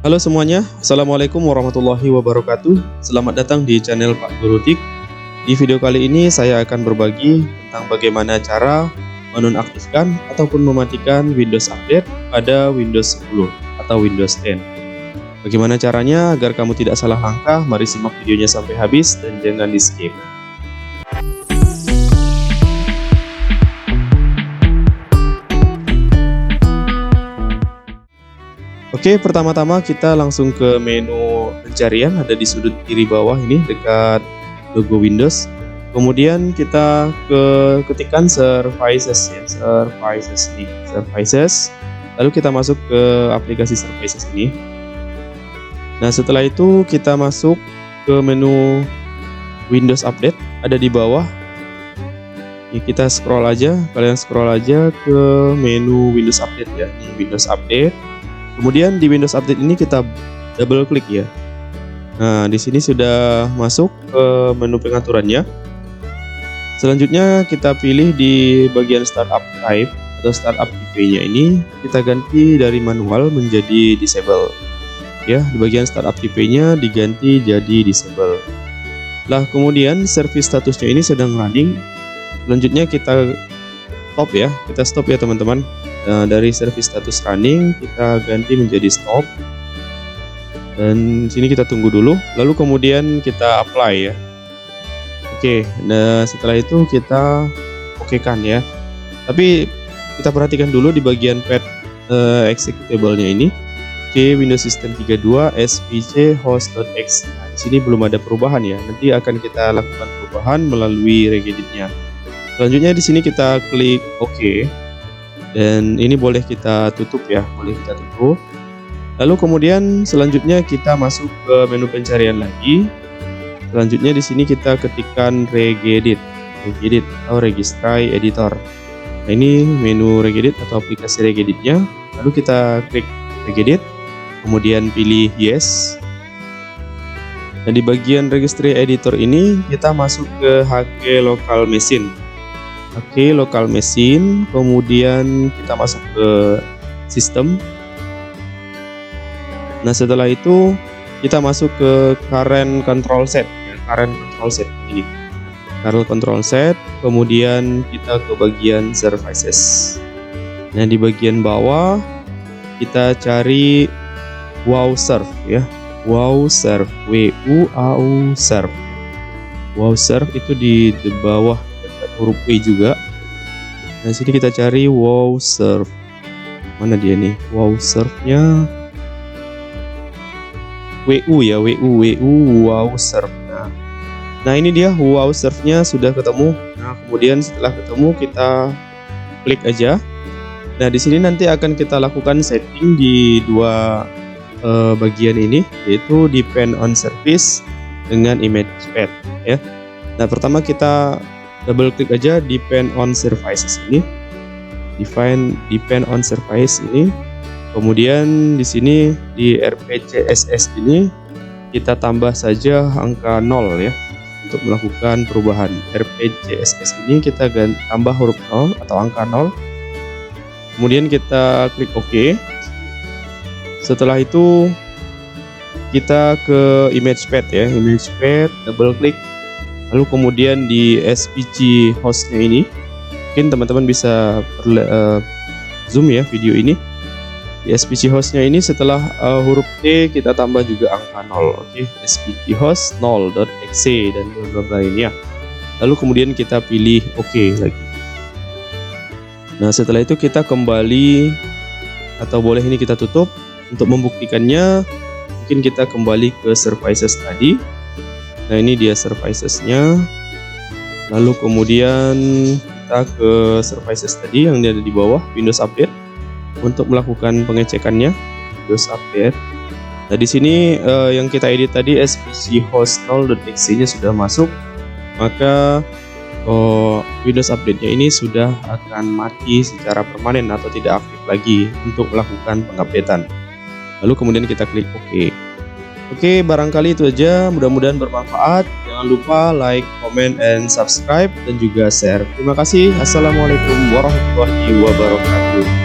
Halo semuanya, Assalamualaikum warahmatullahi wabarakatuh. Selamat datang di channel Pak Guru Tik. Di video kali ini saya akan berbagi tentang bagaimana cara menonaktifkan ataupun mematikan Windows Update pada Windows 10 atau Windows 10. Bagaimana caranya agar kamu tidak salah langkah? Mari simak videonya sampai habis dan jangan di skip. Oke, pertama-tama kita langsung ke menu pencarian, ada di sudut kiri bawah ini dekat logo Windows. Kemudian kita ketikkan Services ya, Services. Lalu kita masuk ke aplikasi Services ini. Nah, setelah itu kita masuk ke menu Windows Update, ada di bawah. Ini kita scroll aja, kalian scroll aja ke menu Windows Update ya. Ini Windows Update. Kemudian di Windows Update ini kita double klik ya. Nah, di sini sudah masuk ke menu pengaturannya. Selanjutnya kita pilih di bagian Startup Type atau Startup tipe-nya ini kita ganti dari manual menjadi disable. Ya, di bagian Startup tipe-nya diganti jadi disable. Lah, kemudian service statusnya ini sedang running. Selanjutnya kita stop ya, teman-teman. Nah, dari service status running kita ganti menjadi stop, dan sini kita tunggu dulu, lalu kemudian kita apply ya. Oke, nah setelah itu kita okekan ya, tapi kita perhatikan dulu di bagian path executable-nya ini. Oke, Windows System 32 spc host.exe. Nah, di sini belum ada perubahan ya, nanti akan kita lakukan perubahan melalui regedit-nya. Selanjutnya di sini kita klik OK. Dan ini boleh kita tutup ya, boleh kita tutup. Lalu kemudian selanjutnya kita masuk ke menu pencarian lagi. Selanjutnya di sini kita ketikkan regedit atau registry editor. Nah, ini menu regedit atau aplikasi regeditnya. Lalu kita klik regedit, kemudian pilih yes. Dan di bagian registry editor ini kita masuk ke HK local machine. Oke, local machine, kemudian kita masuk ke sistem. Nah, setelah itu kita masuk ke current control set ya, current control set, kemudian kita ke bagian services. Nah, di bagian bawah kita cari wowserve ya, wowserve, WUAU serve. Wowserve itu di bawah huruf W juga. Nah, sini kita cari wowserve. Mana dia nih? Wowserve-nya WU ya, wowserve. Nah, ini dia wowserve-nya sudah ketemu. Nah, kemudian setelah ketemu kita klik aja. Nah, di sini nanti akan kita lakukan setting di dua bagian ini, yaitu depend on service dengan image path ya. Nah, pertama kita double klik aja depend on services ini, depend on service ini. Kemudian di sini di RPCSS ini kita tambah saja angka 0 ya untuk melakukan perubahan. RPCSS ini kita tambah huruf 0 atau angka 0. Kemudian kita klik OK. Setelah itu kita ke image path ya, image path, double klik. Lalu kemudian di SPC hostnya ini, mungkin teman-teman bisa zoom ya video ini. Di SPC hostnya ini setelah huruf T kita tambah juga angka 0. Oke, SPC host 0.exe dan beberapa lainnya. Lalu kemudian kita pilih OK lagi. Nah, setelah itu kita kembali, atau boleh ini kita tutup. Untuk membuktikannya mungkin kita kembali ke services tadi. Nah, ini dia services-nya. Lalu kemudian kita ke services tadi yang ada di bawah Windows Update untuk melakukan pengecekannya Windows Update. Nah, di sini yang kita edit tadi spc host 0.exe-nya sudah masuk, maka Windows Update-nya ini sudah akan mati secara permanen atau tidak aktif lagi untuk melakukan pengupdatean. Lalu kemudian kita klik OK. Oke, barangkali itu aja, mudah-mudahan bermanfaat. Jangan lupa like, comment, and subscribe, dan juga share. Terima kasih. Assalamualaikum warahmatullahi wabarakatuh.